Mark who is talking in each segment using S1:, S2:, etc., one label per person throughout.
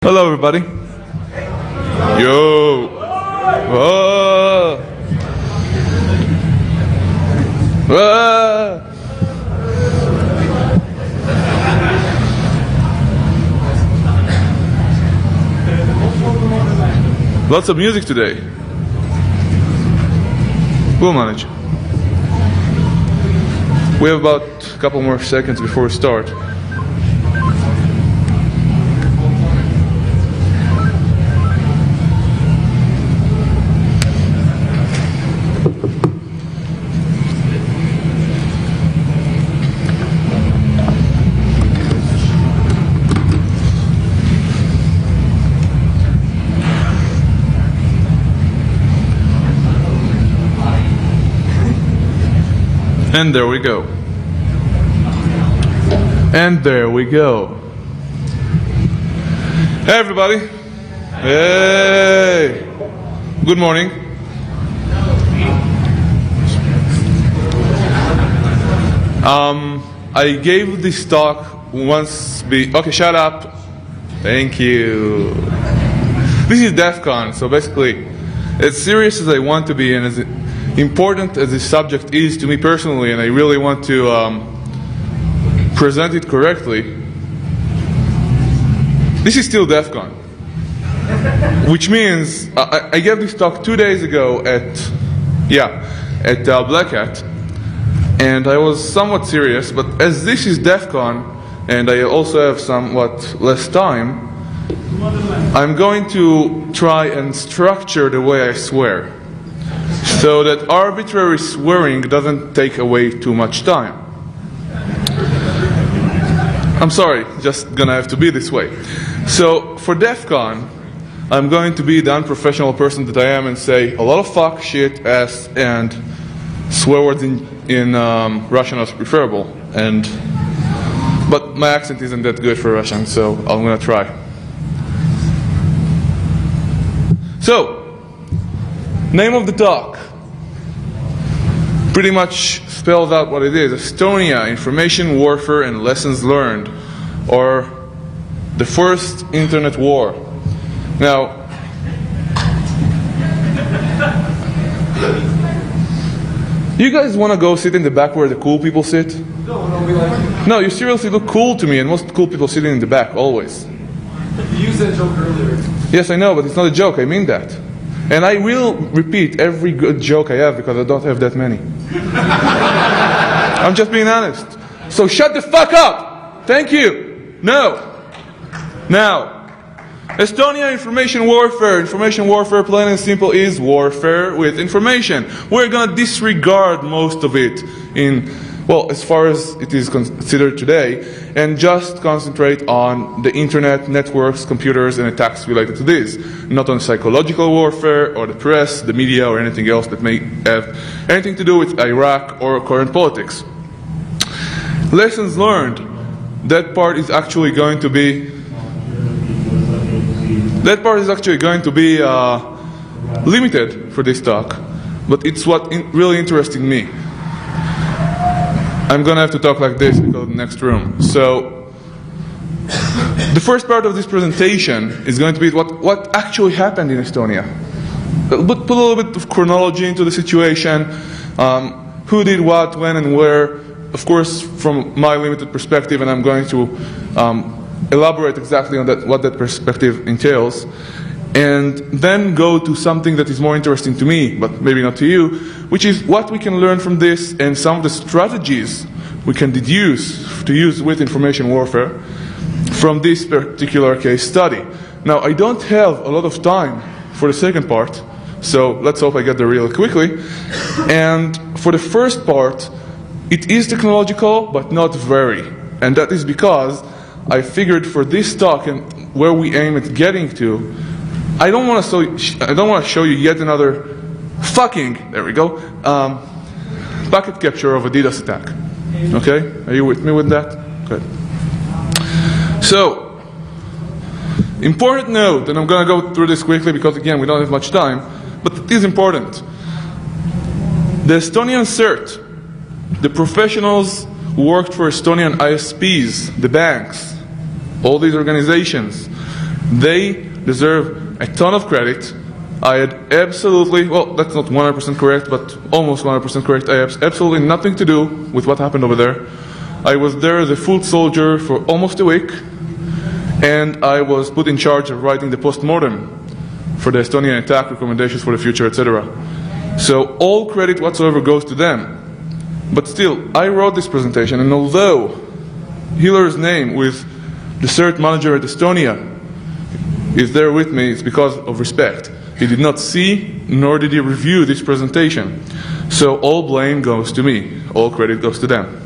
S1: Hello, everybody. Yo. Whoa. Whoa. Lots of music today. We'll manage. We have about a couple more seconds before we start. And there we go. And there we go. Hey, everybody. Hey. Good morning. I gave this talk once. Okay, shut up. Thank you. This is DEFCON, so basically, as serious as I want to be and as important as this subject is to me personally, and I really want to present it correctly, this is still DEFCON. Which means I gave this talk 2 days ago at Black Hat, and I was somewhat serious, but as this is DEFCON, and I also have somewhat less time, I'm going to try and structure the way I swear, so that arbitrary swearing doesn't take away too much time. I'm sorry, just gonna have to be this way. So for DEFCON, I'm going to be the unprofessional person that I am and say a lot of fuck, shit, ass, and swear words in Russian is preferable. But my accent isn't that good for Russian, so I'm gonna try. So, name of the talk pretty much spells out what it is. Estonia, Information Warfare and Lessons Learned, or the First Internet War. Now, you guys want to go sit in the back where the cool people sit? No, you seriously look cool to me, and most cool people sitting in the back, always.
S2: You used that joke earlier.
S1: Yes, I know, but it's not a joke, I mean that. And I will repeat every good joke I have because I don't have that many. I'm just being honest. So shut the fuck up! Thank you! No! Now, Estonia Information Warfare. Information warfare, plain and simple, is warfare with information. We're gonna disregard most of it as far as it is considered today, and just concentrate on the internet, networks, computers, and attacks related to this. Not on psychological warfare, or the press, the media, or anything else that may have anything to do with Iraq or current politics. Lessons learned. That part is actually going to be limited for this talk, but it's what really interesting me. I'm gonna have to talk like this and go to the next room. So, the first part of this presentation is going to be what actually happened in Estonia. But put a little bit of chronology into the situation, who did what, when, and where. Of course, from my limited perspective, and I'm going to elaborate exactly on what that perspective entails, and then go to something that is more interesting to me, but maybe not to you, which is what we can learn from this and some of the strategies we can deduce to use with information warfare from this particular case study. Now, I don't have a lot of time for the second part, so let's hope I get there really quickly. And for the first part, it is technological, but not very. And that is because I figured for this talk and where we aim at getting to, I don't want to show you yet another packet capture of a DDoS attack. Okay? Are you with me with that? Good. So, important note, and I'm going to go through this quickly because again we don't have much time, but it is important. The Estonian CERT, the professionals who worked for Estonian ISPs, the banks, all these organizations, They deserve a ton of credit. I had absolutely, well, that's not 100% correct, but almost 100% correct. I have absolutely nothing to do with what happened over there. I was there as a foot soldier for almost a week, and I was put in charge of writing the post-mortem for the Estonian attack, recommendations for the future, etc. So all credit whatsoever goes to them. But still, I wrote this presentation, and although Hiller's name with the CERT manager at Estonia is there with me, it's because of respect. He did not see, nor did he review this presentation. So all blame goes to me. All credit goes to them.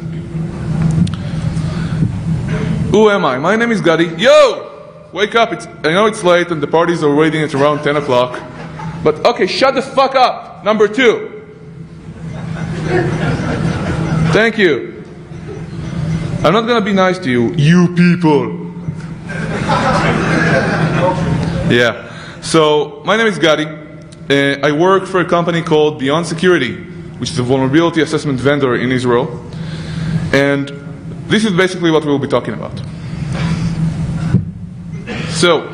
S1: Who am I? My name is Gadi. Yo! Wake up. I know it's late and the parties are waiting at around 10 o'clock. But okay, shut the fuck up. Number 2. Thank you. I'm not gonna be nice to you, you people. Yeah. So, my name is Gadi. I work for a company called Beyond Security, which is a vulnerability assessment vendor in Israel. And this is basically what we'll be talking about. So,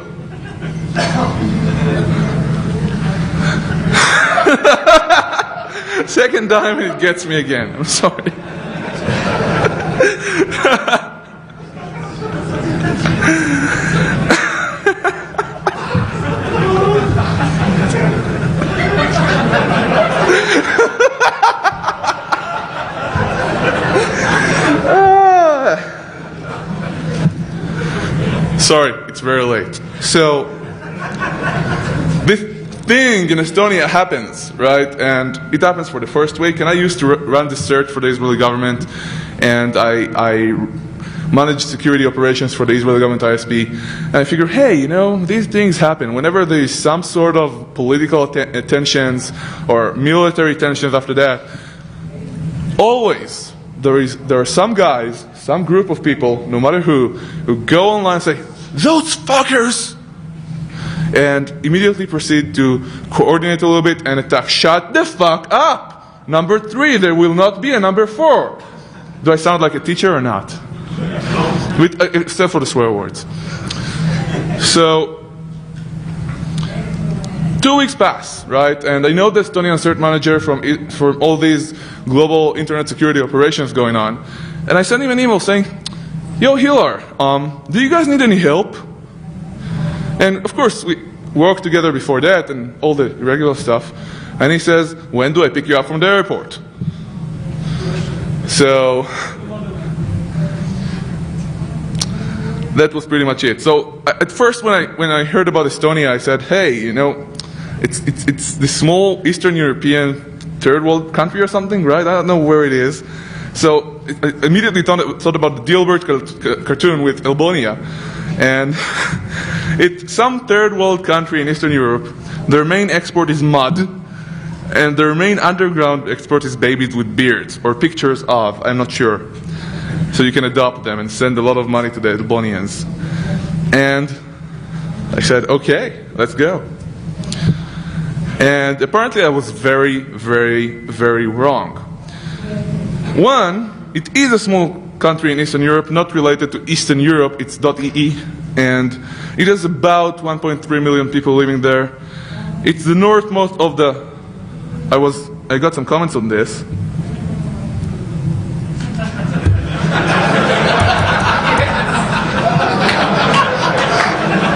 S1: second time it gets me again. I'm sorry. Sorry, it's very late. So, this thing in Estonia happens, right? And it happens for the first week. And I used to run the CERT for the Israeli government. And I managed security operations for the Israeli government ISP. And I figured, hey, you know, these things happen. Whenever there is some sort of political tensions or military tensions after that, always there are some guys, some group of people, no matter who go online and say, those fuckers! And immediately proceed to coordinate a little bit and attack. Shut the fuck up! Number 3, there will not be a number 4. Do I sound like a teacher or not? Except for the swear words. So, 2 weeks pass, right? And I know the Estonian CERT manager from all these global internet security operations going on. And I sent him an email saying, yo, Hiller, do you guys need any help? And of course, we worked together before that and all the regular stuff. And he says, when do I pick you up from the airport? So, that was pretty much it. So, at first when I heard about Estonia, I said, hey, you know, it's this small Eastern European third world country or something, right? I don't know where it is. So I immediately thought about the Dilbert cartoon with Albania. And it's some third world country in Eastern Europe. Their main export is mud. And their main underground export is babies with beards. Or pictures of, I'm not sure. So you can adopt them and send a lot of money to the Albanians. And I said, okay, let's go. And apparently I was very, very, very wrong. One, it is a small country in Eastern Europe, not related to Eastern Europe, it's .ee, and it has about 1.3 million people living there. It's the northmost of the... I got some comments on this.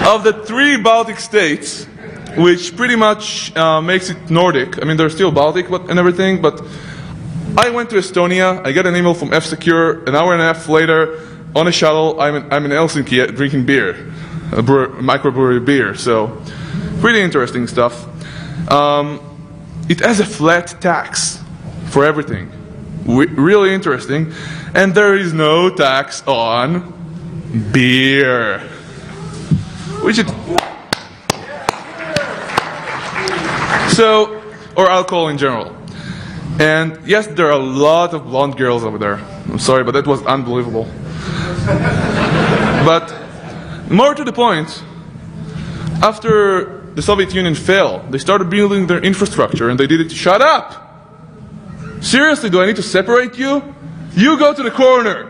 S1: Of the 3 Baltic states, which pretty much makes it Nordic. I mean, they're still Baltic and everything, but I went to Estonia, I got an email from F-Secure, an hour and a half later, on a shuttle, I'm in Helsinki drinking beer, microbrewery beer, so pretty interesting stuff. It has a flat tax for everything, really interesting, and there is no tax on beer, which is... So, or alcohol in general. And yes, there are a lot of blonde girls over there. I'm sorry, but that was unbelievable. But more to the point, after the Soviet Union fell, they started building their infrastructure and they did it. Shut up! Seriously, do I need to separate you? You go to the corner!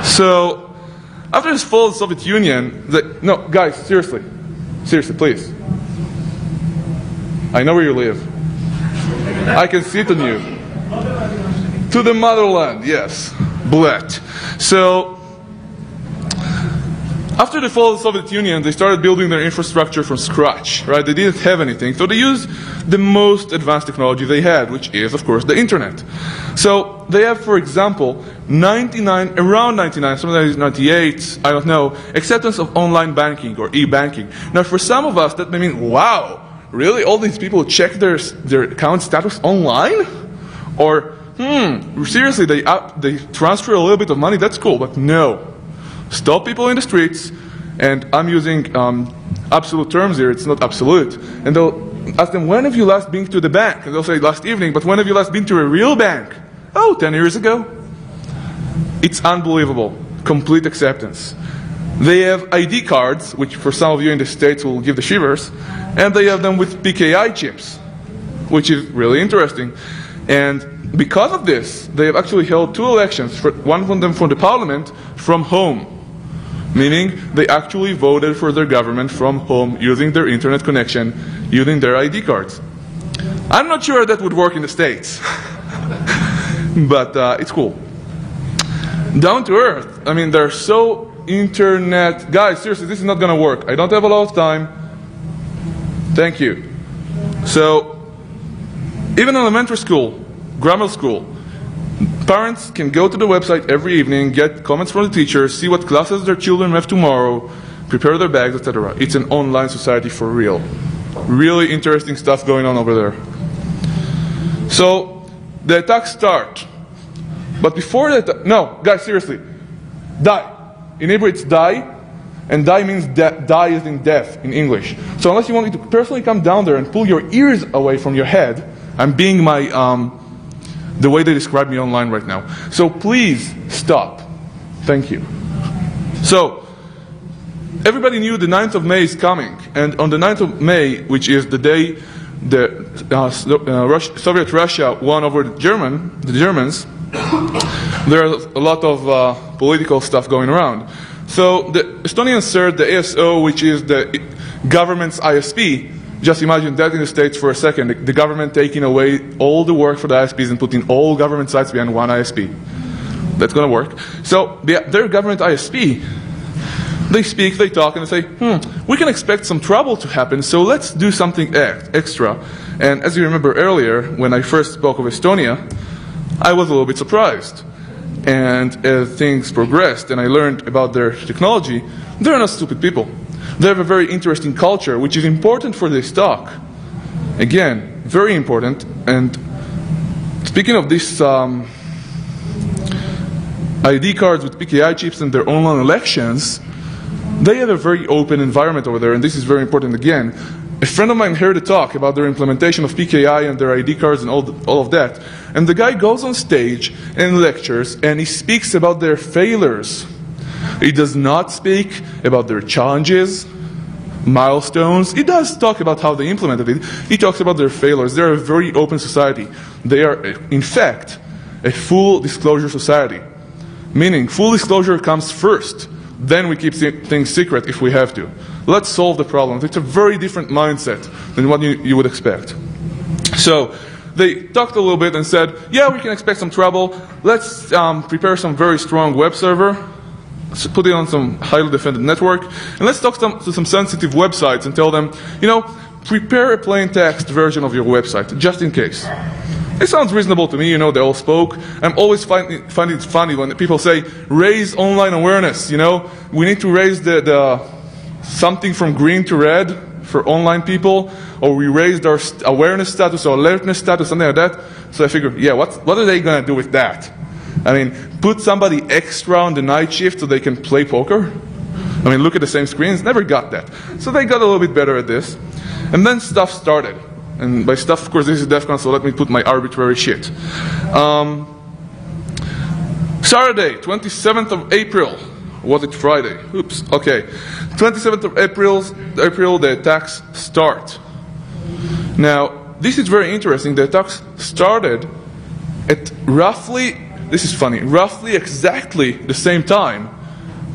S1: So, after the fall of the Soviet Union, no, guys, seriously, please. I know where you live. I can see it on you. To the motherland, yes. Blet. So, after the fall of the Soviet Union, they started building their infrastructure from scratch, right? They didn't have anything, so they used the most advanced technology they had, which is, of course, the internet. So, they have, for example, around 99, sometimes 98, I don't know, acceptance of online banking or e-banking. Now, for some of us, that may mean, wow, really? All these people check their account status online? Or, seriously, they transfer a little bit of money? That's cool, but no. Stop people in the streets, and I'm using absolute terms here, it's not absolute. And they'll ask them, when have you last been to the bank? And they'll say, last evening, but when have you last been to a real bank? Oh, 10 years ago. It's unbelievable. Complete acceptance. They have ID cards, which for some of you in the States will give the shivers, and they have them with PKI chips, which is really interesting. And because of this, they have actually held 2 elections, one of them for the parliament, from home. Meaning they actually voted for their government from home using their internet connection, using their ID cards. I'm not sure that would work in the States, but it's cool. Down to earth. I mean, they're so internet... Guys, seriously, this is not going to work. I don't have a lot of time. Thank you. So, even elementary school, grammar school, parents can go to the website every evening, get comments from the teachers, see what classes their children have tomorrow, prepare their bags, etc. It's an online society for real. Really interesting stuff going on over there. So, the attacks start. But before that, no, guys, seriously, die. In Hebrew it's die, and die means die is in death in English. So unless you want me to personally come down there and pull your ears away from your head, I'm being my, the way they describe me online right now. So please stop. Thank you. So, everybody knew the 9th of May is coming, and on the 9th of May, which is the day Soviet Russia won over the Germans, there's a lot of political stuff going around. So the Estonian CERT, the ASO, which is the government's ISP, just imagine that in the States for a second, the government taking away all the work for the ISPs and putting all government sites behind one ISP. That's going to work. So their government ISP, they speak, they talk, and they say, we can expect some trouble to happen, so let's do something extra. And as you remember earlier, when I first spoke of Estonia, I was a little bit surprised. And as things progressed and I learned about their technology, they're not stupid people. They have a very interesting culture, which is important for this talk. Again, very important. And speaking of this ID cards with PKI chips and their online elections, they have a very open environment over there, and this is very important again. A friend of mine heard a talk about their implementation of PKI and their ID cards and all of that. And the guy goes on stage and lectures, and he speaks about their failures. He does not speak about their challenges, milestones. He does talk about how they implemented it. He talks about their failures. They're a very open society. They are, in fact, a full disclosure society. Meaning, full disclosure comes first. Then we keep things secret if we have to. Let's solve the problem. It's a very different mindset than what you would expect. So, they talked a little bit and said, yeah, we can expect some trouble. Let's prepare some very strong web server, put it on some highly defended network, and let's talk to some sensitive websites and tell them, you know, prepare a plain text version of your website, just in case. It sounds reasonable to me, you know, they all spoke. I'm always find it funny when people say, raise online awareness, you know. We need to raise the something from green to red for online people, or we raised our awareness status or alertness status, something like that. So I figured, yeah, what are they going to do with that? I mean, put somebody extra on the night shift so they can play poker? I mean, look at the same screens, never got that. So they got a little bit better at this. And then stuff started. And by stuff, of course, this is DEFCON, so let me put my arbitrary shit. Saturday, 27th of April. Was it Friday? Oops, okay. 27th of April, the attacks start. Now, this is very interesting. The attacks started at roughly, this is funny, roughly exactly the same time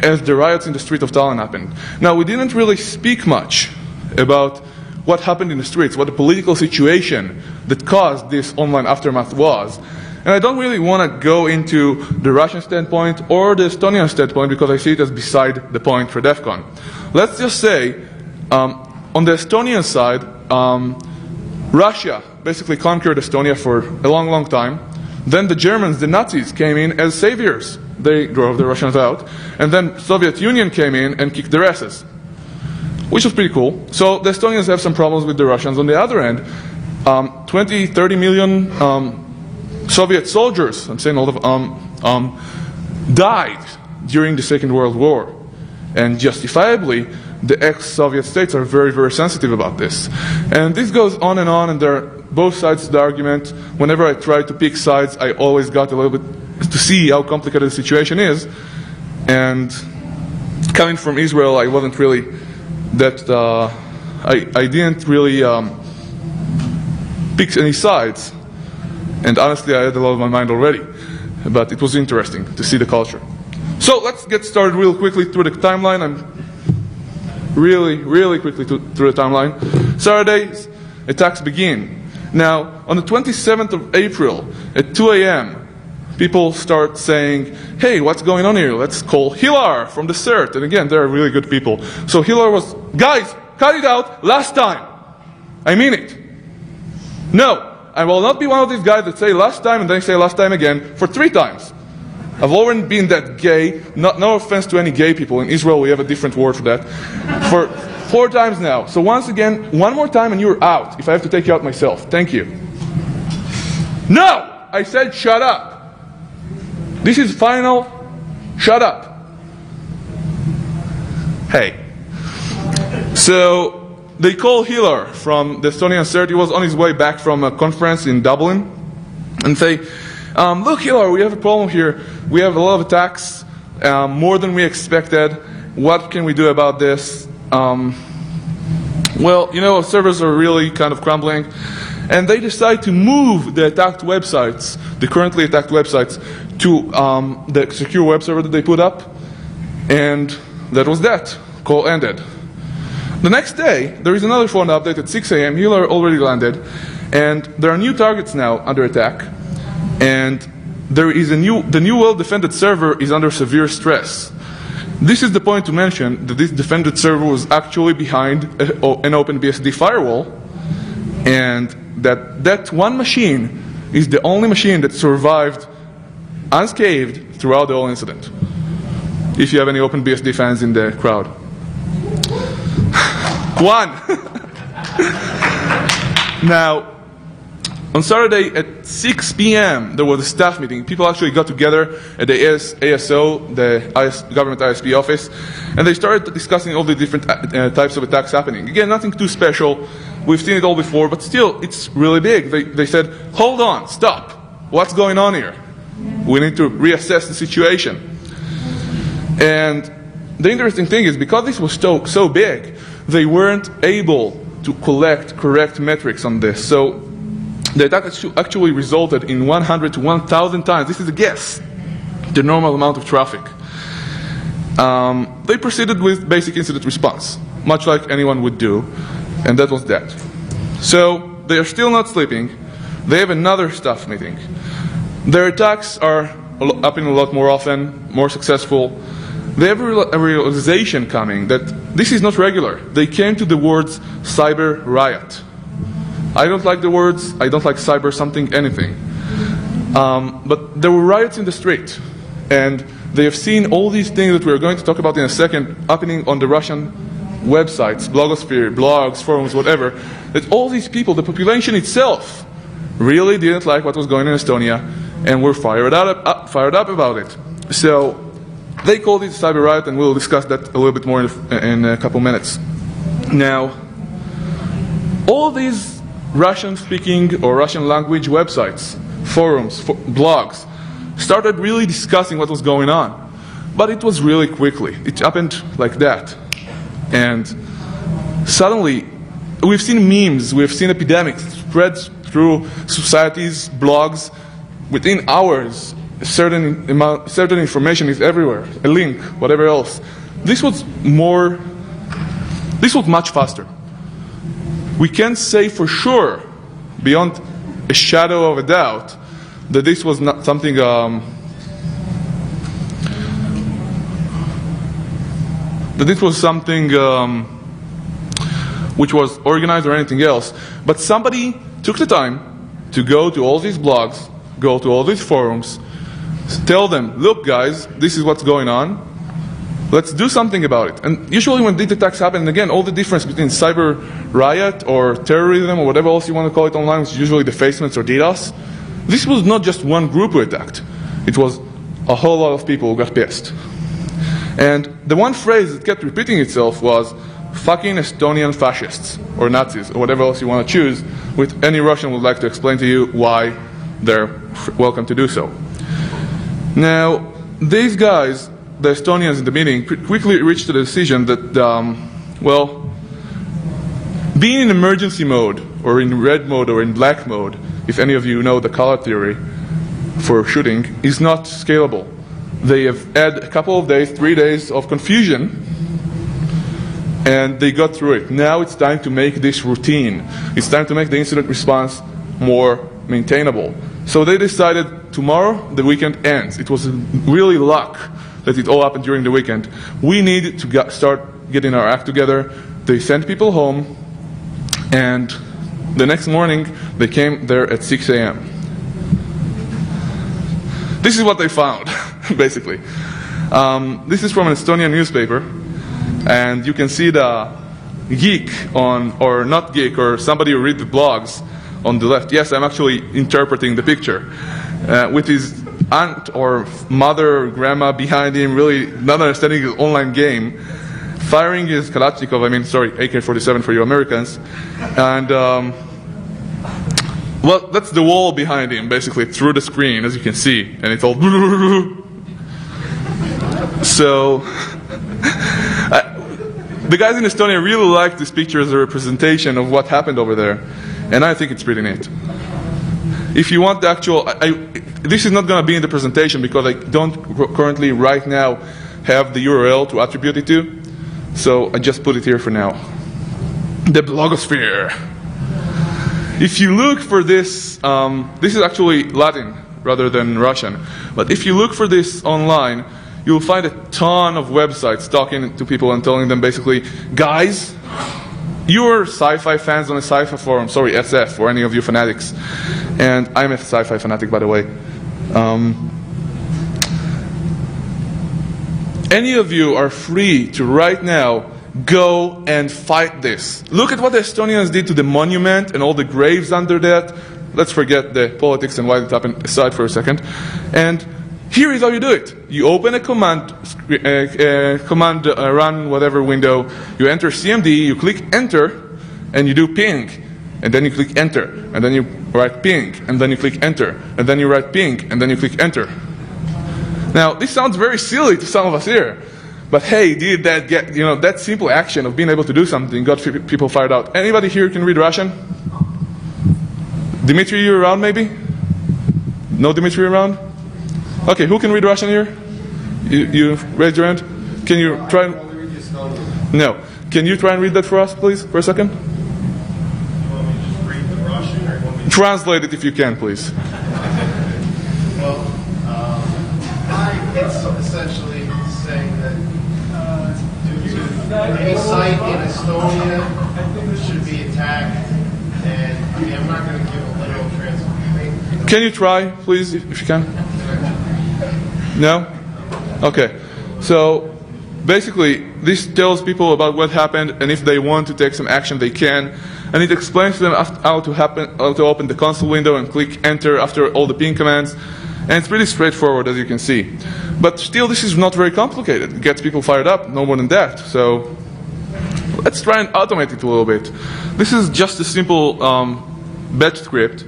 S1: as the riots in the street of Tallinn happened. Now, we didn't really speak much about what happened in the streets, what the political situation that caused this online aftermath was. And I don't really want to go into the Russian standpoint or the Estonian standpoint because I see it as beside the point for DEFCON. Let's just say, on the Estonian side, Russia basically conquered Estonia for a long, long time. Then the Germans, the Nazis, came in as saviors. They drove the Russians out. And then Soviet Union came in and kicked their asses, which was pretty cool. So the Estonians have some problems with the Russians. On the other end, 20, 30 million Soviet soldiers, I'm saying all of died during the Second World War. And justifiably, the ex-Soviet states are very, very sensitive about this. And this goes on, and there are both sides of the argument. Whenever I try to pick sides, I always got a little bit to see how complicated the situation is. And coming from Israel, I wasn't really that, I didn't really pick any sides. And honestly, I had a lot on my mind already. But it was interesting to see the culture. So let's get started real quickly through the timeline. I'm really quickly through the timeline. Saturday's attacks begin. Now, on the 27th of April at 2 a.m., people start saying, hey, what's going on here? Let's call Hilar from the CERT. And again, they're really good people. So Hilar was, guys, cut it out last time. I mean it. No, I will not be one of these guys that say last time and then say last time again for 3 times. I've already been that gay, no offense to any gay people. In Israel, we have a different word for that. For 4 times now. So once again, one more time and you're out, if I have to take you out myself. Thank you. No! I said shut up. This is final. Shut up. Hey. So, they call Hilar from the Estonian CERT. He was on his way back from a conference in Dublin. And say, look, Hilar, we have a problem here. We have a lot of attacks, more than we expected. What can we do about this? Well, you know, servers are really kind of crumbling. And they decide to move the attacked websites, the currently attacked websites, to the secure web server that they put up. And that was that. Call ended. The next day, there is another phone update at 6 a.m. Hilar already landed. And there are new targets now under attack. And there is the new well-defended server is under severe stress. This is the point to mention that this defended server was actually behind an OpenBSD firewall, and that one machine is the only machine that survived unscathed throughout the whole incident. If you have any OpenBSD fans in the crowd. One! Now, on Saturday at 6 p.m., there was a staff meeting. People actually got together at the ASO, the government ISP office, and they started discussing all the different types of attacks happening. Again, nothing too special. We've seen it all before, but still, it's really big. They said, hold on, stop. What's going on here? We need to reassess the situation. And the interesting thing is, because this was so big, they weren't able to collect correct metrics on this. So the attack actually resulted in 100 to 1,000 times, this is a guess, the normal amount of traffic. They proceeded with basic incident response, much like anyone would do, and that was that. So they are still not sleeping. They have another staff meeting. Their attacks are happening a lot more often, more successful. They have a realization coming that this is not regular. They came to the words cyber riot. I don't like the words, I don't like cyber something, anything. But there were riots in the street. And they have seen all these things that we're going to talk about in a second happening on the Russian websites, blogosphere, blogs, forums, whatever. That all these people, the population itself, really didn't like what was going on in Estonia and were fired up about it. So they called it cyber riot, and we'll discuss that a little bit more in a couple minutes. Now, all these Russian-speaking or Russian-language websites, forums, blogs, started really discussing what was going on. But it was really quickly. It happened like that. And suddenly, we've seen memes, we've seen epidemics spread through societies, blogs. Within hours, certain information is everywhere, a link, whatever else. This was much faster. We can't say for sure, beyond a shadow of a doubt, that this was not something which was organized or anything else. But somebody took the time to go to all these blogs, go to all these forums, tell them, look guys, this is what's going on. Let's do something about it. And usually when these attacks happen, and again, all the difference between cyber riot or terrorism or whatever else you want to call it online, which is usually defacements or DDoS, this was not just one group who attacked. It was a whole lot of people who got pissed. And the one phrase that kept repeating itself was, fucking Estonian fascists, or Nazis, or whatever else you want to choose, which any Russian would like to explain to you why they're welcome to do so. Now, these guys, the Estonians in the meeting, quickly reached the decision that, well, being in emergency mode, or in red mode, or in black mode, if any of you know the color theory for shooting, is not scalable. They have had a couple of days, 3 days of confusion, and they got through it. Now it's time to make this routine. It's time to make the incident response more maintainable. So they decided tomorrow the weekend ends. It was really luck that it all happened during the weekend. We need to start getting our act together. They sent people home, and the next morning they came there at 6 a.m. This is what they found, basically. This is from an Estonian newspaper, and you can see the geek on, or not geek, or somebody who reads the blogs on the left. Yes, I'm actually interpreting the picture. With his aunt or mother or grandma behind him, really not understanding his online game, firing his Kalashnikov, AK-47 for you Americans, and well, that's the wall behind him, basically, through the screen, as you can see, and it's all so the guys in Estonia really like this picture as a representation of what happened over there, and I think it's pretty neat. If you want the actual, this is not going to be in the presentation because I don't currently, right now, have the URL to attribute it to, so I just put it here for now. The blogosphere. If you look for this, this is actually Latin rather than Russian, but if you look for this online, you'll find a ton of websites talking to people and telling them basically, guys, you're sci-fi fans on a sci-fi forum, sorry, SF, for any of you fanatics. And I'm a sci-fi fanatic, by the way. Any of you are free to right now go and fight this. Look at what the Estonians did to the monument and all the graves under that. Let's forget the politics and why it happened aside for a second. And here is how you do it. You open a command run whatever window, you enter CMD, you click enter, and you do ping. And then you click enter, and then you write ping, and then you click enter, and then you write ping, and then you click enter. Now, this sounds very silly to some of us here, but hey, did that get, that simple action of being able to do something got people fired out. Anybody here can read Russian? Dimitri, you around maybe? No Dimitri around? Okay, who can read Russian here? You raised your hand? Can you try? No. Can you try and read that for us, please, for a second?
S3: You want me to just read the Russian, or you want me to
S1: translate it if you can, please?
S3: Well, it's essentially saying that due to any site in Estonia should be attacked, and I'm not going to give a literal translation.
S1: Can you try, please, if you can? No? Okay. So basically, this tells people about what happened, and if they want to take some action, they can. And it explains to them how to open the console window and click enter after all the ping commands. And it's pretty straightforward, as you can see. But still, this is not very complicated. It gets people fired up, no more than that. So let's try and automate it a little bit. This is just a simple batch script.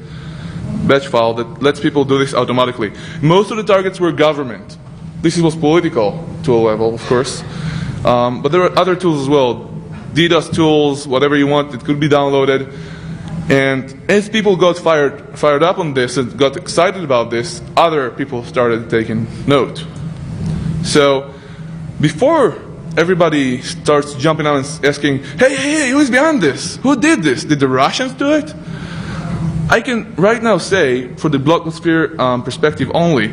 S1: Batch file that lets people do this automatically. Most of the targets were government. This was political to a level, of course. But there are other tools as well. DDoS tools, whatever you want, it could be downloaded. And as people got fired up on this and got excited about this, other people started taking note. So before everybody starts jumping out and asking, hey, who is behind this? Who did this? Did the Russians do it? I can right now say, for the blogosphere perspective only,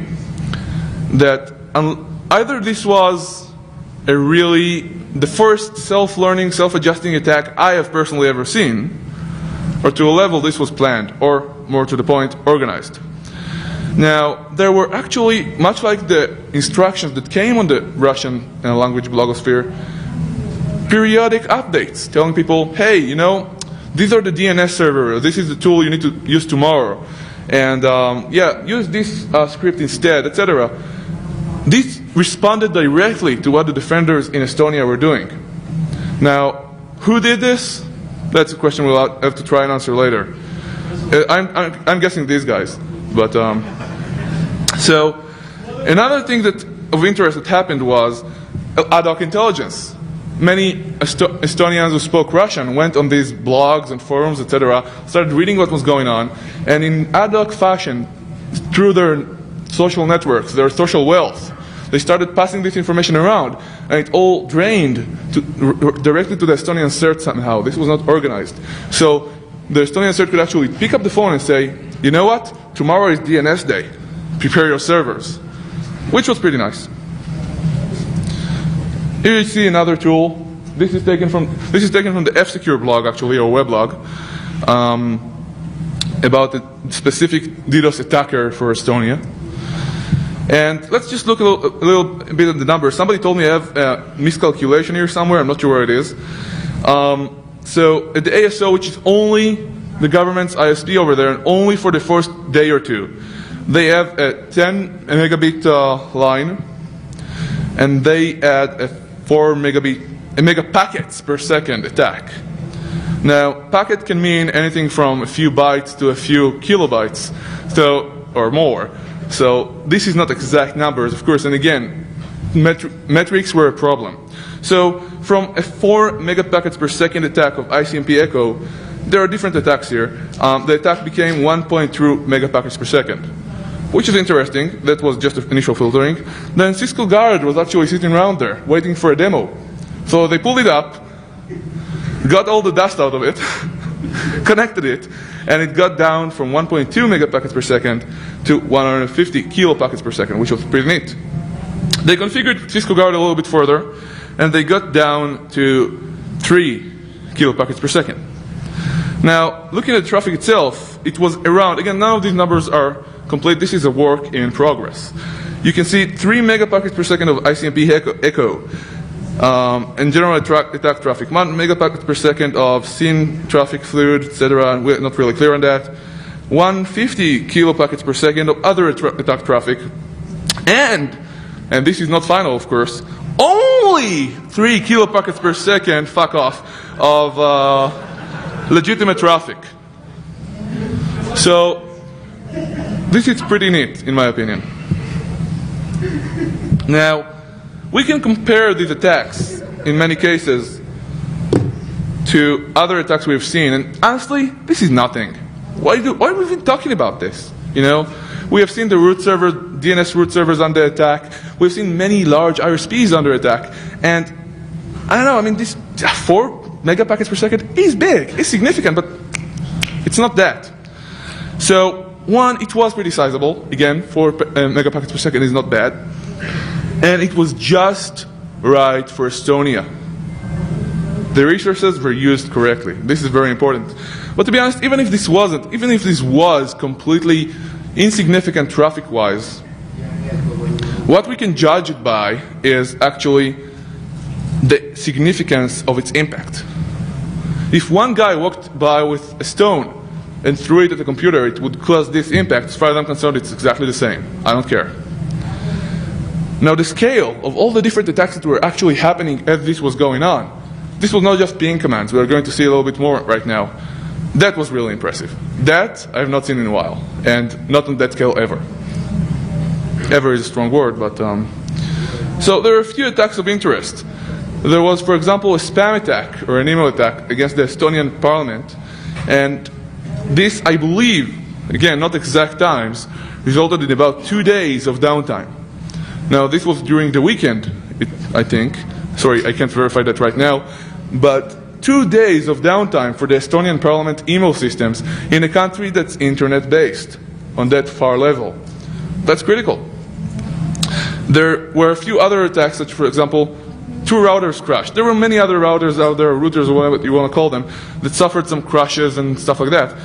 S1: that either this was the first self-learning, self-adjusting attack I have personally ever seen, or to a level this was planned, or more to the point, organized. Now, there were actually, much like the instructions that came on the Russian language blogosphere, periodic updates telling people, hey, you know, these are the DNS servers, this is the tool you need to use tomorrow, and yeah, use this script instead, etc. This responded directly to what the defenders in Estonia were doing. Now, who did this? That's a question we'll have to try and answer later. I'm guessing these guys. But so another thing of interest that happened was ad hoc intelligence. Many Estonians who spoke Russian went on these blogs and forums, etc., started reading what was going on, and in ad hoc fashion, through their social networks, their social wealth, they started passing this information around, and it all drained directly to the Estonian CERT somehow. This was not organized. So the Estonian CERT could actually pick up the phone and say, you know what? Tomorrow is DNS day. Prepare your servers. Which was pretty nice. Here you see another tool. This is taken from the F-Secure blog, actually, or weblog, about the specific DDoS attacker for Estonia. And let's just look a little bit at the numbers. Somebody told me I have a miscalculation here somewhere. I'm not sure where it is. So at the ASO, which is only the government's ISP over there, and only for the first day or two, they have a 10 megabit line, and they add a 4 megapackets per second attack. Now, packet can mean anything from a few bytes to a few kilobytes, or more. So this is not exact numbers, of course, and again, metrics were a problem. So from a 4 megapackets per second attack of ICMP echo, there are different attacks here. The attack became 1.2 megapackets per second, which is interesting. That was just initial filtering. Then Cisco Guard was actually sitting around there, waiting for a demo. So they pulled it up, got all the dust out of it, connected it, and it got down from 1.2 megapackets per second to 150 kilopackets per second, which was pretty neat. They configured Cisco Guard a little bit further, and they got down to 3 kilopackets per second. Now, looking at the traffic itself, it was around, again, none of these numbers are complete. This is a work in progress. You can see 3 megapackets per second of ICMP echo. And general attack traffic, 1 megapacket per second of SYN traffic fluid, etc. We're not really clear on that. 150 kilopackets per second of other attack traffic. And this is not final, of course, only 3 kilopackets per second, fuck off, of legitimate traffic. So this is pretty neat, in my opinion. Now, we can compare these attacks, in many cases, to other attacks we've seen, and honestly, this is nothing. Why are we even talking about this? You know, we have seen the root server, DNS root servers under attack. We've seen many large ISPs under attack, and I don't know. I mean, this 4 megapackets per second is big, it's significant, but it's not that. So, one, it was pretty sizable. Again, 4 megapackets per second is not bad. And it was just right for Estonia. The resources were used correctly. This is very important. But to be honest, even if this was completely insignificant traffic-wise, what we can judge it by is actually the significance of its impact. If one guy walked by with a stone and threw it at a computer, it would cause this impact. As far as I'm concerned, it's exactly the same. I don't care. Now, the scale of all the different attacks that were actually happening as this was going on, this was not just ping commands. We're going to see a little bit more right now. That was really impressive. That I have not seen in a while, and not on that scale ever. Ever is a strong word, but so there are a few attacks of interest. There was, for example, a spam attack or an email attack against the Estonian parliament, and This, I believe, again, not exact times, resulted in about 2 days of downtime. Now, this was during the weekend, I think. Sorry, I can't verify that right now. But 2 days of downtime for the Estonian parliament email systems in a country that's internet-based on that far level. That's critical. There were a few other attacks, such, for example, 2 routers crashed. There were many other routers out there, routers or whatever you want to call them, that suffered some crashes and stuff like that.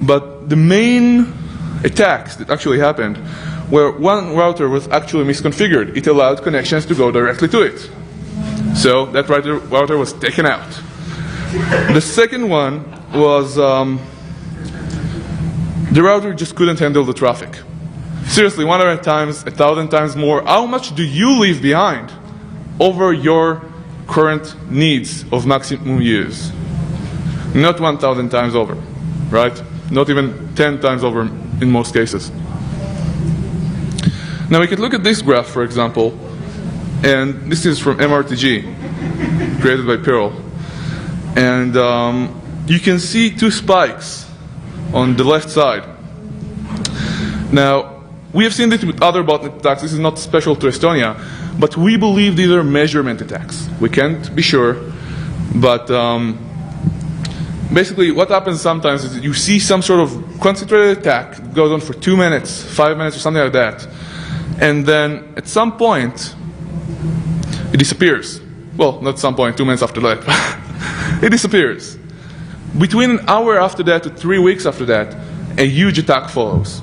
S1: But the main attacks that actually happened where one router was actually misconfigured. It allowed connections to go directly to it. So that router was taken out. The second one was the router just couldn't handle the traffic. Seriously, 100 times, 1,000 times more. How much do you leave behind over your current needs of maximum use? Not 1,000 times over, right? Not even 10 times over in most cases. Now we could look at this graph, for example, and this is from MRTG, created by Perl. And you can see 2 spikes on the left side. Now, we have seen this with other botnet attacks. This is not special to Estonia, but we believe these are measurement attacks. We can't be sure, but basically what happens sometimes is that you see some sort of concentrated attack that goes on for 2 minutes, 5 minutes, or something like that, and then at some point it disappears. Well, not some point, 2 minutes after that. It disappears. Between an hour after that to 3 weeks after that, a huge attack follows.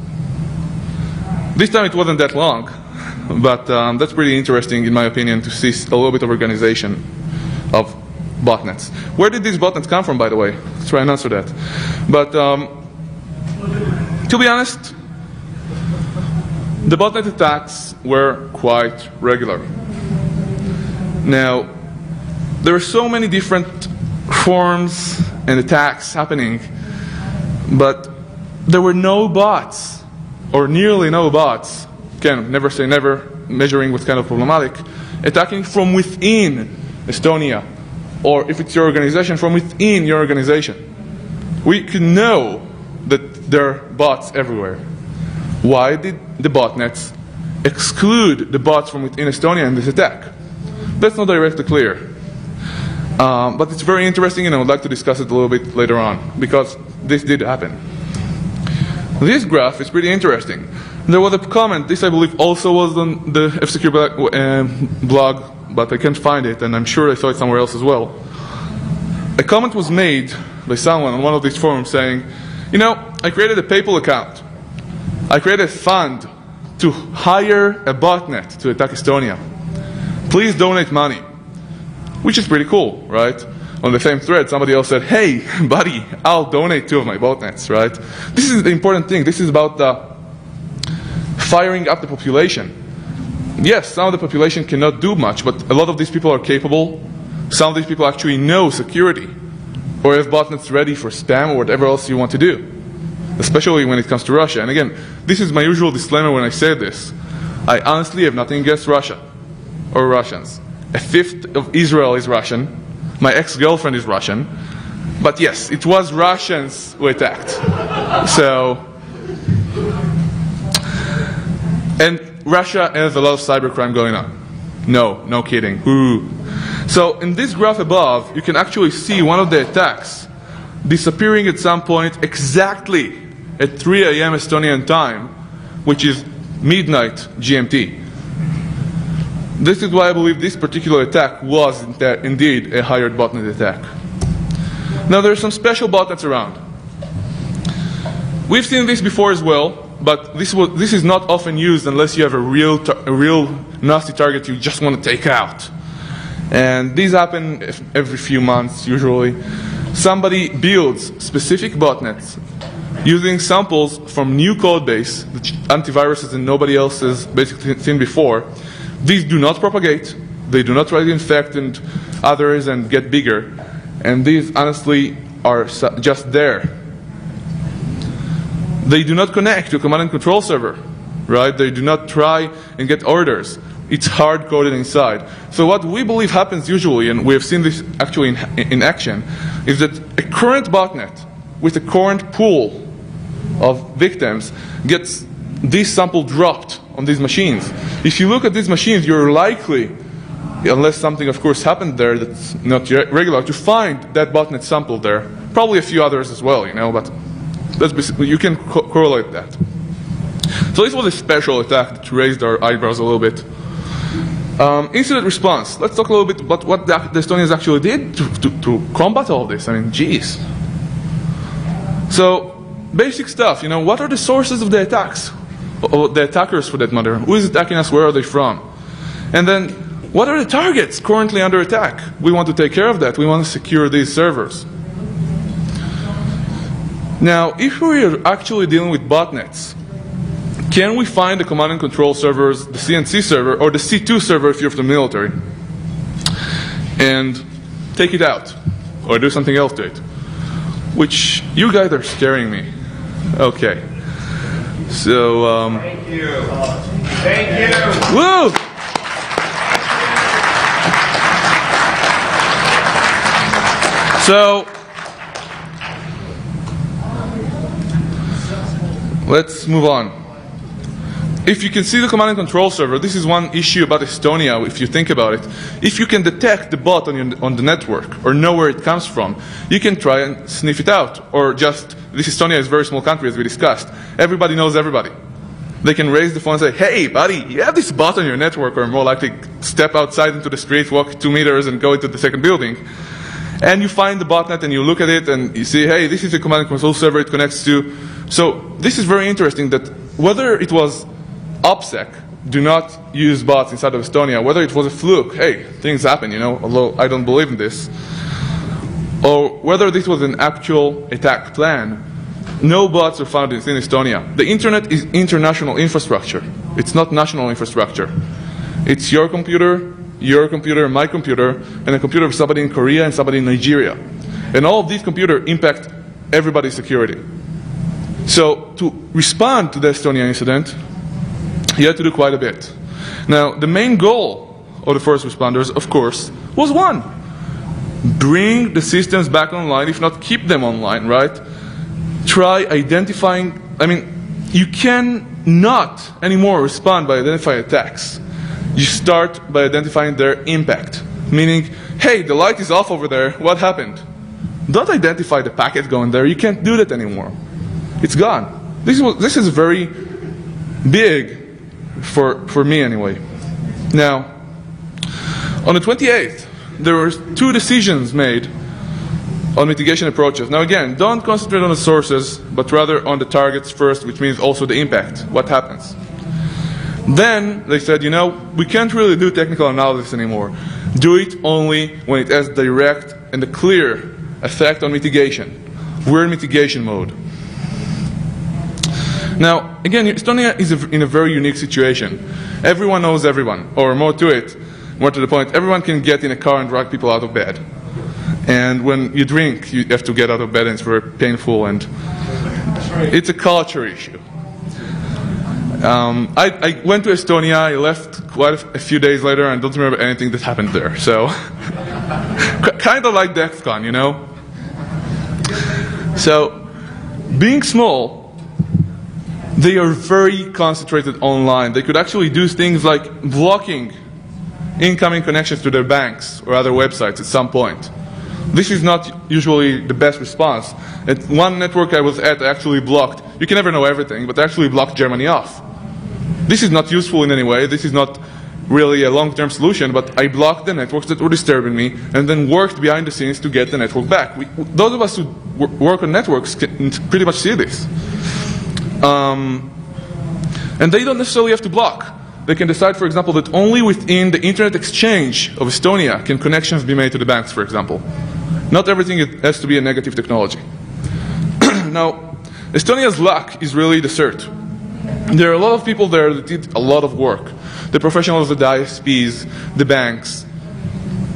S1: This time it wasn't that long, but that's pretty interesting in my opinion to see a little bit of organization of botnets. Where did these botnets come from, by the way? Let's try and answer that. But to be honest, the botnet attacks were quite regular. Now, there are so many different forms and attacks happening, but there were no bots, or nearly no bots, again, never say never, measuring what's kind of problematic, attacking from within Estonia, or if it's your organization, from within your organization. We can know that there are bots everywhere. Why did the botnets exclude the bots from within Estonia in this attack? That's not directly clear. But it's very interesting, and I would like to discuss it a little bit later on, because this did happen. This graph is pretty interesting. There was a comment, this I believe also was on the F-Secure blog, but I can't find it, and I'm sure I saw it somewhere else as well. A comment was made by someone on one of these forums saying, you know, I created a PayPal account. I created a fund to hire a botnet to attack Estonia. Please donate money. Which is pretty cool, right? On the same thread, somebody else said, hey, buddy, I'll donate 2 of my botnets, right? This is the important thing. This is about firing up the population. Yes, some of the population cannot do much, but a lot of these people are capable. Some of these people actually know security, or have botnets ready for spam or whatever else you want to do, especially when it comes to Russia. And again, this is my usual disclaimer when I say this. I honestly have nothing against Russia or Russians. 1/5 of Israel is Russian. My ex-girlfriend is Russian. But yes, it was Russians who attacked. So, and Russia has a lot of cybercrime going on. No kidding. Ooh. So in this graph above, you can actually see one of the attacks disappearing at some point exactly at 3 a.m. Estonian time, which is midnight GMT. This is why I believe this particular attack was indeed a hired botnet attack. Now there are some special botnets around. We've seen this before as well, but this is not often used unless you have a real nasty target you just want to take out. And these happen every few months usually. Somebody builds specific botnets using samples from new code base, which antiviruses and nobody else has basically seen before. These do not propagate, they do not try to infect and others and get bigger, and these honestly are just there. They do not connect to a command and control server, right? They do not try and get orders. It's hard-coded inside. So what we believe happens usually, and we have seen this actually in action, is that a current botnet with the current pool of victims gets this sample dropped on these machines. If you look at these machines, you're likely, unless something of course happened there that's not regular, to find that botnet sample there. Probably a few others as well, you know, but that's basically, you can correlate that. So this was a special attack that raised our eyebrows a little bit. Incident response. Let's talk a little bit about what the Estonians actually did to combat all this. I mean, geez. So, basic stuff, you know, what are the sources of the attacks? Or the attackers, for that matter. Who is attacking us? Where are they from? And then, what are the targets currently under attack? We want to take care of that. We want to secure these servers. Now, if we are actually dealing with botnets, can we find the command and control servers, the CNC server, or the C2 server if you're from the military, and take it out, or do something else to it? Which, you guys are scaring me. Okay. So,
S3: Thank you. Thank you.
S1: woo! So, let's move on. If you can see the command and control server, this is one issue about Estonia, if you think about it. If you can detect the bot on the network, or know where it comes from, you can try and sniff it out. Or just, this Estonia is a very small country, as we discussed. Everybody knows everybody. They can raise the phone and say, hey, buddy, you have this bot on your network, or more likely step outside into the street, walk 2 meters, and go into the second building. And you find the botnet, and you look at it, and you see, hey, this is a command and control server it connects to. So this is very interesting that whether it was OPSEC, do not use bots inside of Estonia, whether it was a fluke, hey, things happen, you know, although I don't believe in this, or whether this was an actual attack plan, no bots are found in Estonia. The internet is international infrastructure. It's not national infrastructure. It's your computer, my computer, and a computer of somebody in Korea and somebody in Nigeria. And all of these computers impact everybody's security. So to respond to the Estonia incident, you had to do quite a bit. Now, the main goal of the first responders, of course, was one: bring the systems back online, if not keep them online, right? Try identifying, I mean, you can not anymore respond by identifying attacks. You start by identifying their impact. Meaning, hey, the light is off over there, what happened? Don't identify the packet going there, you can't do that anymore. It's gone. This is very big for me anyway. Now, on the 28th, there were 2 decisions made on mitigation approaches. Now again, don't concentrate on the sources, but rather on the targets first, which means also the impact, what happens. Then they said, you know, we can't really do technical analysis anymore. Do it only when it has direct and a clear effect on mitigation. We're in mitigation mode. Now, again, Estonia is in a very unique situation. Everyone knows everyone, or more to it, more to the point, everyone can get in a car and drag people out of bed. And when you drink, you have to get out of bed, and it's very painful, and it's a culture issue. I went to Estonia, I left quite a few days later, and don't remember anything that happened there. So, kind of like DEFCON, you know? So, being small, they are very concentrated online. They could actually do things like blocking incoming connections to their banks or other websites at some point. This is not usually the best response. At one network I was at, I actually blocked, you can never know everything, but I actually blocked Germany off. This is not useful in any way. This is not really a long-term solution, but I blocked the networks that were disturbing me and then worked behind the scenes to get the network back. Those of us who work on networks can pretty much see this. And they don't necessarily have to block. They can decide, for example, that only within the internet exchange of Estonia can connections be made to the banks, for example. Not everything has to be a negative technology. Now, Estonia's luck is really the CERT. There are a lot of people there that did a lot of work. The professionals, the ISPs, the banks.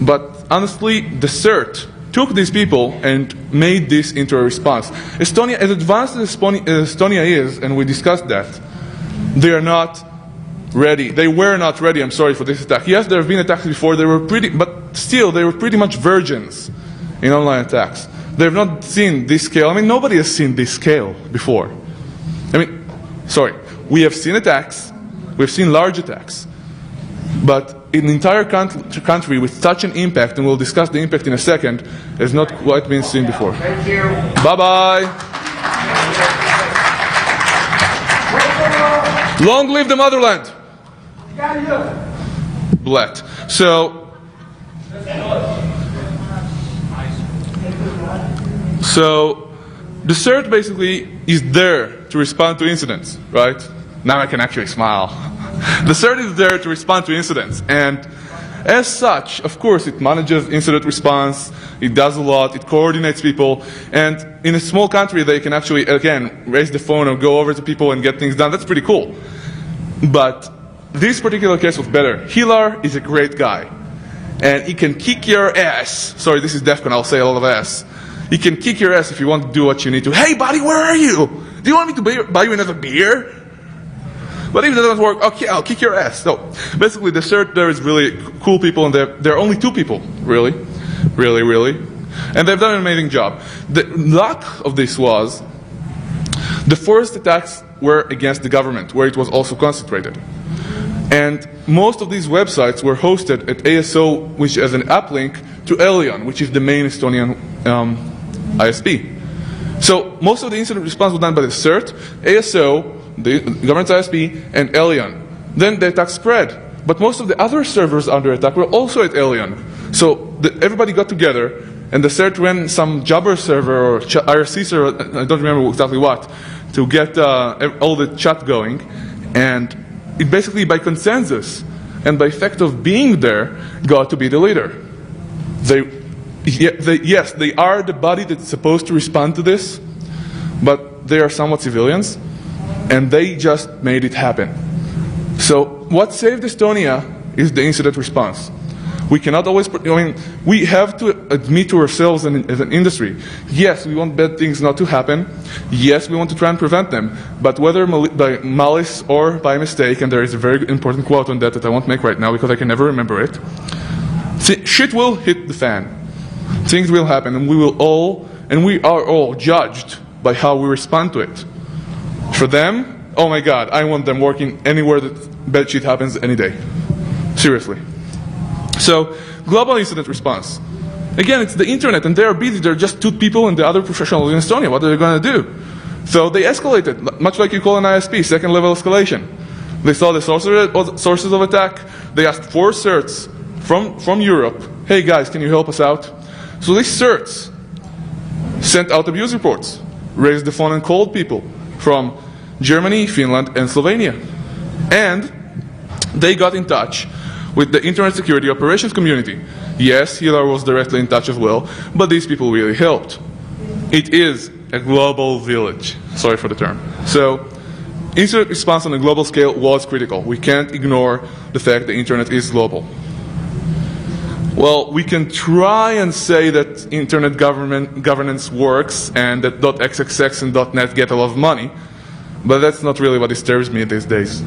S1: But honestly, the CERT took these people and made this into a response. Estonia, as advanced as Estonia is, and we discussed that, they are not ready. They were not ready, I'm sorry, for this attack. Yes, there have been attacks before, but still, they were pretty much virgins in online attacks. They've not seen this scale. I mean, nobody has seen this scale before. I mean, sorry, we have seen attacks, we've seen large attacks, but in the entire country with such an impact, and we'll discuss the impact in a second, has not quite been seen before.
S3: Thank you.
S1: Bye-bye. Long live the motherland. Blet. So the CERT basically is there to respond to incidents, right? Now I can actually smile. The CERT is there to respond to incidents, and as such, of course, it manages incident response, it does a lot, it coordinates people, and in a small country they can actually, again, raise the phone or go over to people and get things done. That's pretty cool. But this particular case was better. Hilar is a great guy, and he can kick your ass. Sorry, this is DEFCON, I'll say a lot of ass. He can kick your ass if you want to do what you need to. Hey buddy, where are you? Do you want me to buy you another beer? But if that doesn't work, okay, I'll kick your ass. So basically the CERT there is really cool people, and there are only 2 people, really. And they've done an amazing job. The luck of this was, the first attacks were against the government, where it was also concentrated. And most of these websites were hosted at ASO, which has an uplink to Evron, which is the main Estonian ISP. So most of the incident response was done by the CERT, ASO, the government ISP, and Evron. Then the attack spread. But most of the other servers under attack were also at Evron. So everybody got together, and the CERT ran some Jabber server or IRC server, I don't remember exactly what, to get all the chat going. And it basically, by consensus and by effect of being there, got to be the leader. Yes, they are the body that's supposed to respond to this, but they are somewhat civilians, and they just made it happen. So what saved Estonia is the incident response. We cannot always, we have to admit to ourselves as an industry, yes, we want bad things not to happen, yes, we want to try and prevent them, but whether by malice or by mistake, and there is a very important quote on that I won't make right now because I can never remember it, shit will hit the fan. Things will happen, and we are all judged by how we respond to it. For them, oh my God, I want them working anywhere that bad shit happens any day. Seriously. So, global incident response. Again, it's the internet, and they are busy. They're just 2 people and the other professionals in Estonia. What are they going to do? So they escalated, much like you call an ISP, second level escalation. They saw the sources of attack. They asked 4 CERTs from Europe. Hey guys, can you help us out? So these CERTs sent out abuse reports, raised the phone and called people from Germany, Finland, and Slovenia. And they got in touch with the Internet Security Operations community. Yes, Hilar was directly in touch as well, but these people really helped. It is a global village. Sorry for the term. So, incident response on a global scale was critical. We can't ignore the fact the internet is global. Well, we can try and say that internet governance works and that .xxx and .net get a lot of money, but that's not really what disturbs me these days.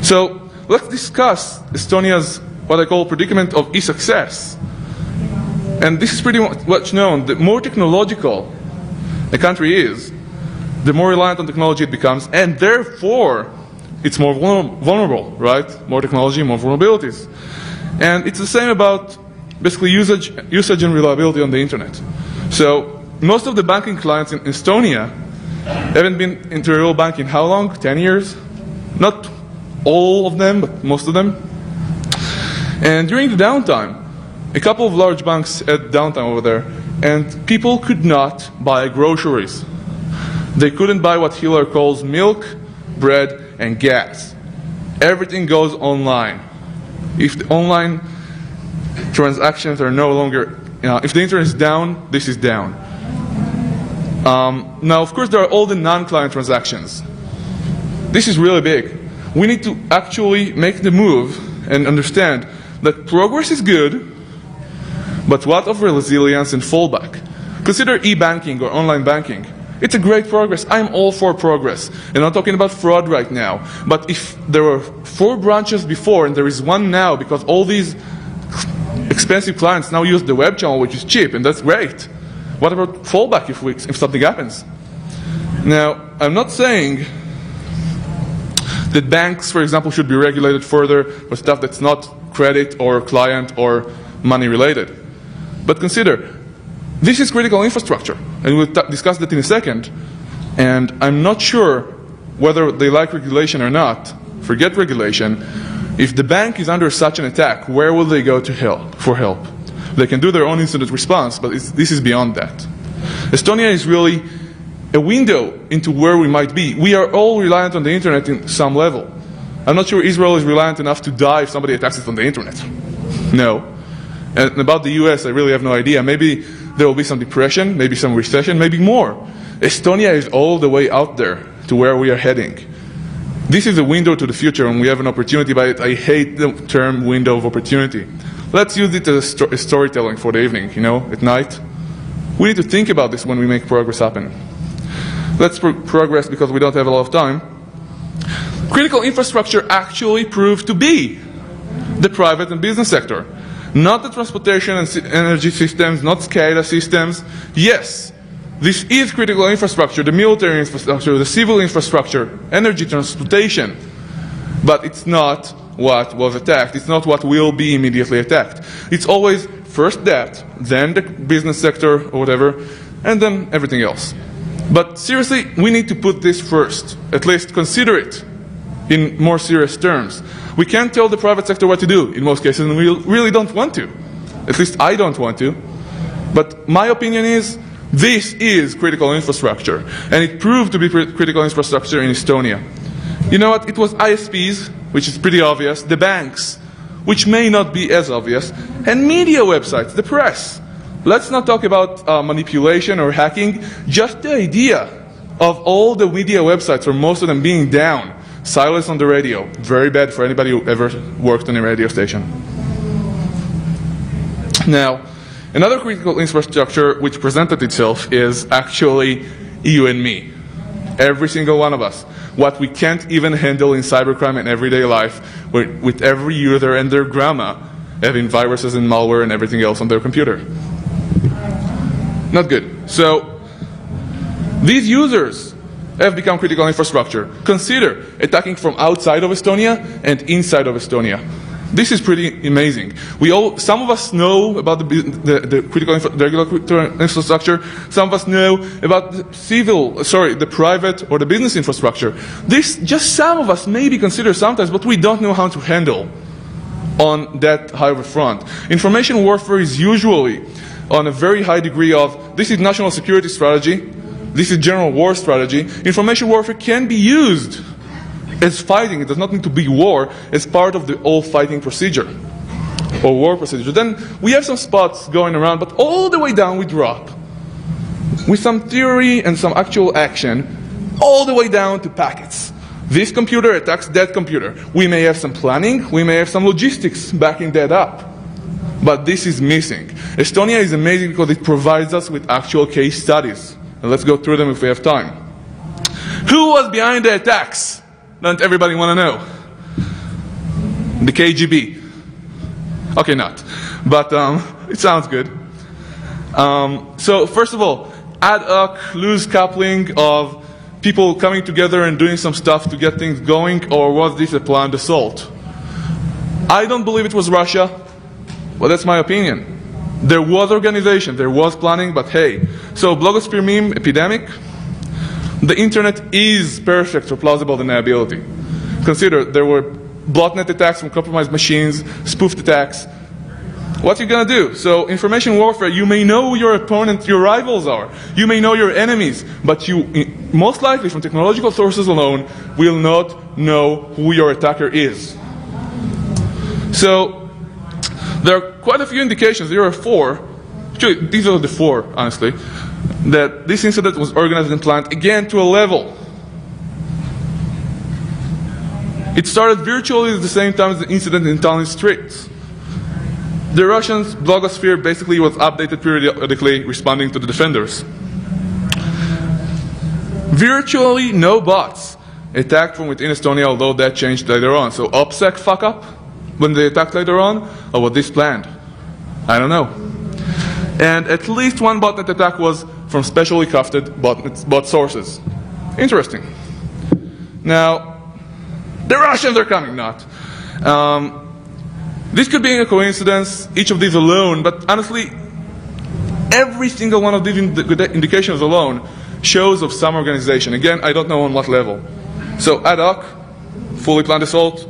S1: So, let's discuss Estonia's, what I call, predicament of eSuccess. And this is pretty much known. The more technological a country is, the more reliant on technology it becomes, and therefore, it's more vulnerable, right? More technology, more vulnerabilities. And it's the same about, basically, usage and reliability on the internet. So, most of the banking clients in Estonia haven't been into real banking how long? 10 years? Not all of them, but most of them. And during the downtime, a couple of large banks had downtime over there, and people could not buy groceries. They couldn't buy what Hilar calls milk, bread, and gas. Everything goes online. If the online transactions are no longer, if the internet is down, this is down. Now, of course, there are all the non-client transactions. This is really big. We need to actually make the move and understand that progress is good, but what of resilience and fallback? Consider e-banking or online banking. It's a great progress. I'm all for progress. And I'm not talking about fraud right now. But if there were 4 branches before and there is 1 now because all these expensive clients now use the web channel, which is cheap, and that's great. What about fallback if something happens? Now, I'm not saying that banks, for example, should be regulated further for stuff that's not credit or client or money related. But consider, this is critical infrastructure, and we'll discuss that in a second. And I'm not sure whether they like regulation or not. Forget regulation. If the bank is under such an attack, where will they go for help? They can do their own incident response, but this is beyond that. Estonia is really a window into where we might be. We are all reliant on the internet in some level. I'm not sure Israel is reliant enough to die if somebody attacks it on the internet. No. And about the US, I really have no idea. Maybe there will be some depression, maybe some recession, maybe more. Estonia is all the way out there to where we are heading. This is a window to the future, and we have an opportunity by it. I hate the term window of opportunity. Let's use it as a storytelling for the evening, you know, at night. We need to think about this when we make progress happen. Let's progress because we don't have a lot of time. Critical infrastructure actually proved to be the private and business sector. Not the transportation and energy systems, not SCADA systems. Yes, this is critical infrastructure, the military infrastructure, the civil infrastructure, energy transportation. But it's not what was attacked. It's not what will be immediately attacked. It's always first that, then the business sector or whatever, and then everything else. But seriously, we need to put this first. At least consider it in more serious terms. We can't tell the private sector what to do in most cases, and we really don't want to. At least I don't want to. But my opinion is, this is critical infrastructure. And it proved to be critical infrastructure in Estonia. You know what? It was ISPs, which is pretty obvious, the banks, which may not be as obvious, and media websites, the press. Let's not talk about manipulation or hacking, just the idea of all the media websites, or most of them being down. Silence on the radio. Very bad for anybody who ever worked on a radio station. Now, another critical infrastructure which presented itself is actually you and me. Every single one of us. What we can't even handle in cybercrime and everyday life, with every user and their grandma having viruses and malware and everything else on their computer. Not good. So, these users have become critical infrastructure. Consider attacking from outside of Estonia and inside of Estonia. This is pretty amazing. Some of us know about the regular infrastructure. Some of us know about the private or the business infrastructure. Just some of us maybe consider sometimes, but we don't know how to handle on that high of a front. Information warfare is usually on a very high degree of, this is national security strategy, this is general war strategy. Information warfare can be used as fighting. It does not need to be war as part of the all fighting procedure or war procedure. Then we have some spots going around, but all the way down we drop with some theory and some actual action all the way down to packets. This computer attacks that computer. We may have some planning, we may have some logistics backing that up. But this is missing. Estonia is amazing because it provides us with actual case studies. And let's go through them if we have time. Who was behind the attacks? Don't everybody want to know? The KGB. Okay, not. But it sounds good. So first of all, ad hoc, loose coupling of people coming together and doing some stuff to get things going, or was this a planned assault? I don't believe it was Russia. Well, that's my opinion. There was organization, there was planning, but hey. So blogosphere meme epidemic. The internet is perfect for plausible deniability. Consider there were botnet attacks from compromised machines, spoofed attacks. What are you going to do? So information warfare, you may know who your opponent, your rivals are. You may know your enemies, but you, most likely from technological sources alone, will not know who your attacker is. So there are quite a few indications, there are 4, actually these are the 4, honestly, that this incident was organized and planned, again, to a level. It started virtually at the same time as the incident in Tallinn streets. The Russians' blogosphere basically was updated periodically, responding to the defenders. Virtually no bots attacked from within Estonia, although that changed later on. So OPSEC fuck up when they attacked later on, or was this planned? I don't know. And at least one botnet attack was from specially crafted bot sources. Interesting. Now, the Russians are coming, not. This could be a coincidence, each of these alone, but honestly, every single one of these indications alone shows of some organization. Again, I don't know on what level. So ad hoc, fully planned assault,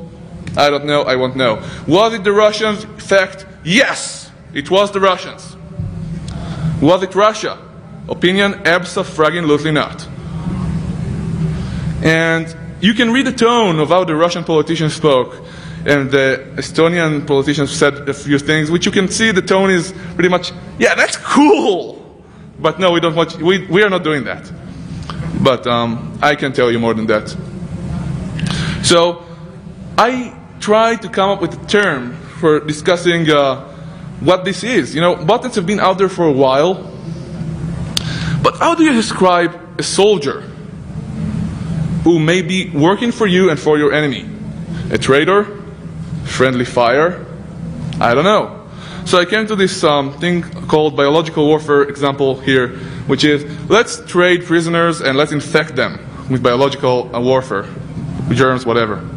S1: I don't know, I won't know. Was it the Russians? Fact, yes, it was the Russians. Was it Russia? Opinion, abso-friggin-lutely not. And you can read the tone of how the Russian politicians spoke, and the Estonian politicians said a few things, which you can see the tone is pretty much, yeah, that's cool. But no, we don't want, we are not doing that. But I can tell you more than that. So I tried to come up with a term for discussing what this is. You know, botnets have been out there for a while. But how do you describe a soldier who may be working for you and for your enemy? A traitor? Friendly fire? I don't know. So I came to this thing called biological warfare example here, which is let's trade prisoners and let's infect them with biological warfare, germs, whatever.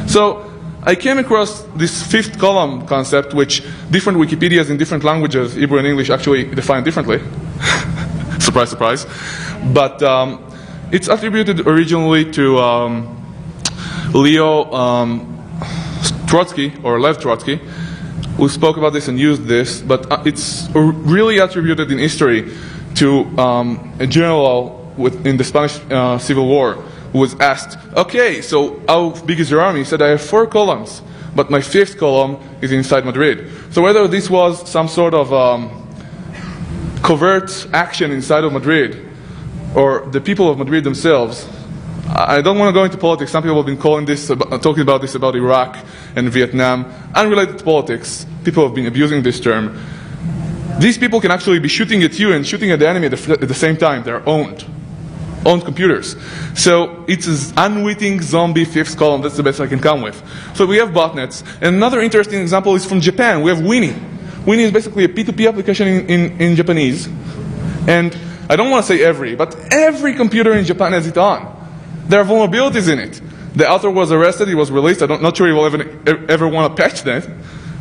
S1: So I came across this fifth column concept, which different Wikipedias in different languages, Hebrew and English, actually define differently. Surprise, surprise. But it's attributed originally to Leo Trotsky, or Lev Trotsky, who spoke about this and used this, but it's really attributed in history to a general in the Spanish Civil War who was asked, okay, so how big is your army? He said, I have 4 columns, but my 5th column is inside Madrid. So whether this was some sort of covert action inside of Madrid, or the people of Madrid themselves, I don't want to go into politics. Some people have been talking about this about Iraq and Vietnam. Unrelated to politics, people have been abusing this term. These people can actually be shooting at you and shooting at the enemy at the same time. They're owned computers. So it's an unwitting zombie 5th column. That's the best I can come with. So we have botnets. And another interesting example is from Japan. We have Winnie. Winnie is basically a P2P application in Japanese. And I don't want to say every, but every computer in Japan has it on. There are vulnerabilities in it. The author was arrested, he was released. I'm not sure he will ever want to patch that.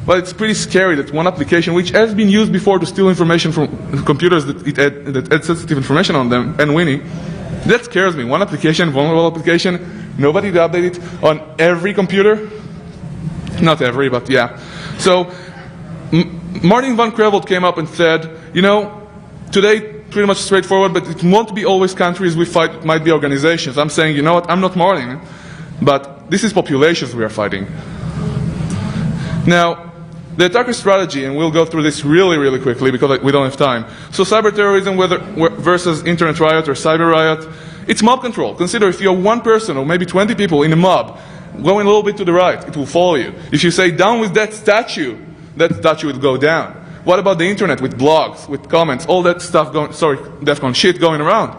S1: But it's pretty scary that one application, which has been used before to steal information from computers that had sensitive information on them, and Winnie, that scares me. One application, vulnerable application, nobody to update it on every computer. Not every, but yeah. So Martin van Creveld came up and said, you know, today, pretty much straightforward, but it won't be always countries we fight, it might be organizations. I'm saying, you know what, I'm not Martin, but this is populations we are fighting. Now, the attacker strategy, and we'll go through this really, really quickly because we don't have time. So cyber terrorism versus internet riot or cyber riot, it's mob control. Consider if you're one person or maybe 20 people in a mob, going a little bit to the right, it will follow you. If you say down with that statue will go down. What about the internet with blogs, with comments, all that stuff going, sorry, DEFCON shit going around?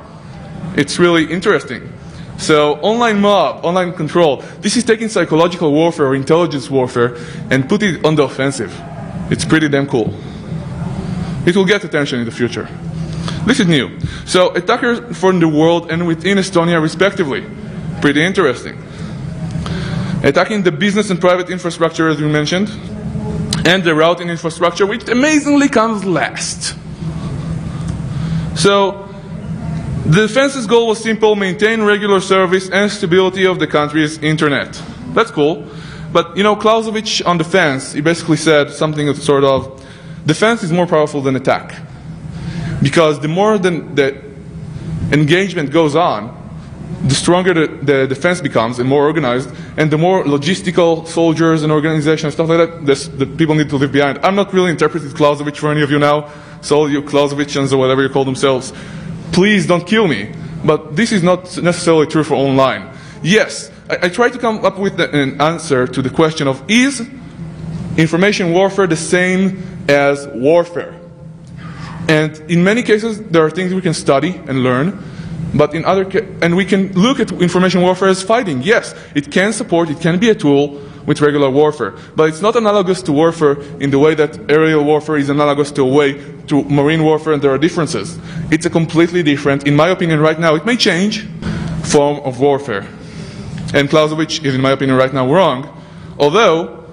S1: It's really interesting. So online mob, online control, this is taking psychological warfare or intelligence warfare and put it on the offensive. It's pretty damn cool. It will get attention in the future. This is new. So attackers from the world and within Estonia respectively. Pretty interesting. Attacking the business and private infrastructure as we mentioned. And the routing infrastructure, which amazingly comes last. So, the defense's goal was simple: maintain regular service and stability of the country's internet. That's cool. But, you know, Clausewitz on defense, he basically said something of sort of, defense is more powerful than attack. Because the more the engagement goes on, the stronger the defense becomes and more organized, and the more logistical soldiers and organizations, stuff like that people need to leave behind. I'm not really interpreting Clausewitz for any of you now, so all you Clausewitzians or whatever you call themselves, please don't kill me. But this is not necessarily true for online. Yes, I try to come up with an answer to the question of, is information warfare the same as warfare? And in many cases, there are things we can study and learn. But in and we can look at information warfare as fighting. Yes, it can support, it can be a tool with regular warfare. But it's not analogous to warfare in the way that aerial warfare is analogous to a way to marine warfare, and there are differences. It's a completely different, in my opinion right now, it may change, form of warfare. And Clausewitz is, in my opinion right now, wrong. Although,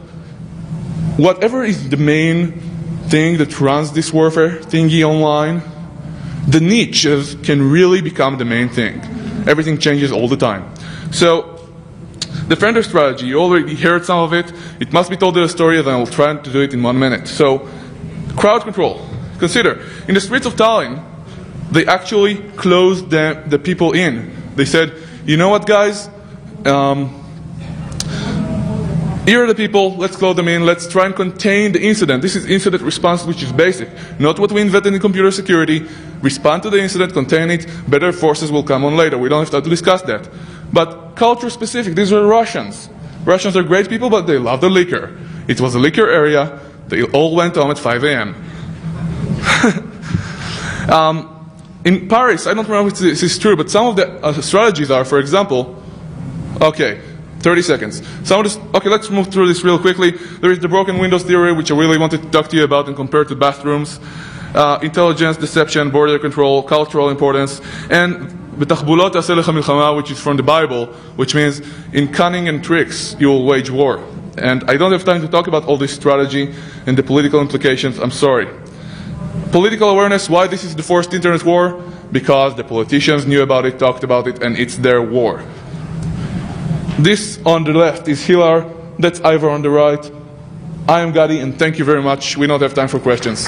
S1: whatever is the main thing that runs this warfare thingy online, the niches can really become the main thing. Everything changes all the time. So, defender strategy, you already heard some of it. It must be told in a story, and I'll try to do it in 1 minute. So, crowd control. Consider, in the streets of Tallinn, they actually closed the people in. They said, you know what, guys? Here are the people, let's close them in, let's try and contain the incident. This is incident response, which is basic. Not what we invented in computer security. Respond to the incident, contain it, better forces will come on later. We don't have time to discuss that. But culture specific, these are Russians. Russians are great people, but they love the liquor. It was a liquor area, they all went home at 5 a.m. In Paris, I don't remember if this is true, but some of the strategies are, for example, okay, 30 seconds. Okay, let's move through this real quickly. There is the broken windows theory, which I really wanted to talk to you about and compare to bathrooms. Intelligence, deception, border control, cultural importance, and בתחבולות תעשה לך מלחמה, which is from the Bible, which means in cunning and tricks you will wage war. And I don't have time to talk about all this strategy and the political implications, I'm sorry. Political awareness, why this is the forced internet war? Because the politicians knew about it, talked about it, and it's their war. This on the left is Hilar, that's Ivor on the right. I am Gadi, and thank you very much. We don't have time for questions.